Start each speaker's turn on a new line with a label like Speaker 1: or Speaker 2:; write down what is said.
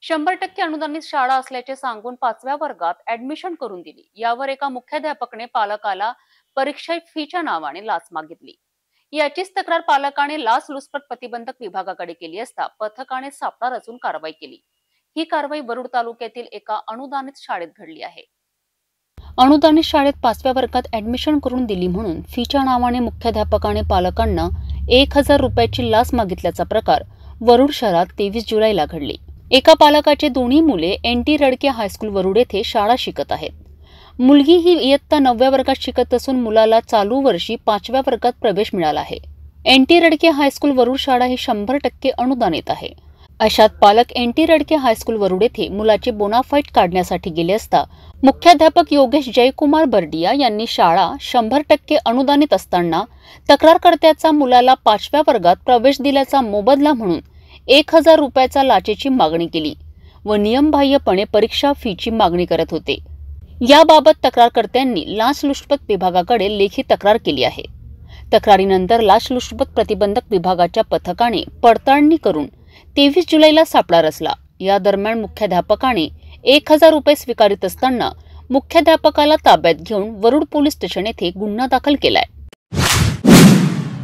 Speaker 1: 100% अनुदानित शाळा असल्याचे सांगून 5व्या वर्गात ऍडमिशन करून दिली। यावर एका मुख्याध्यापकाने पालकाला परीक्षा फीच्या नावाने लाच मागितली। याचीच तक्रार पालकाने लाचलुचपत प्रतिबंधक विभागाकडे केली असता पथकाने सापळा रचून कारवाई केली। ही कारवाई वरुड तालुक्यातील एका अनुदानित शाळेत घडली आहे। अनुदानित शाळेत 5व्या वर्गात ऍडमिशन करून दिली म्हणून फीच्या नावाने मुख्याध्यापकाने पालकांना 1000 रुपयाची लाच मागितल्याचा प्रकार वरुड शहरात 23 जुलैला घडली। एका पालकाचे दोन्ही मुले NT रडके हायस्कूल वरुड येथे शाळा शिकत आहेत। मुलगी ही इयत्ता 9व्या वर्गात शिकत असून मुलाला चालू वर्षी 5व्या वर्गात प्रवेश मिळाला आहे। NT रडके हायस्कूल वरुड शाळा ही 100% अनुदानित आहे। अशात पालक NT रडके हायस्कूल वरुड येथे मुलाचे बोनाफाईड काढण्यासाठी गेले असता मुख्याध्यापक योगेश जयकुमार बर्डिया यांनी शाळा 100% अनुदानित असताना तक्रारकर्त्याचा मुलाला 5व्या वर्गात प्रवेश दिल्याचा मोबदला म्हणून 1000 रुपयाचा लाचेची मागणी केली व नियमबाह्यपणे परीक्षा फीची मागणी करत होते। याबाबत तक्रारकर्त्यांनी लाचलुचपत विभागाकडे लेखी तक्रार केली आहे। तक्रारीनंतर लाचलुचपत प्रतिबंधक विभागाच्या पथकाने पडताळणी करून 23 जुलैला सापळा रचला। या दरम्यान मुख्याध्यापकाने 1000 रुपये स्वीकारित असताना मुख्याध्यापकाला ताब्यात घेऊन वरुड पोलीस स्टेशन येथे गुन्हा दाखल केलाय।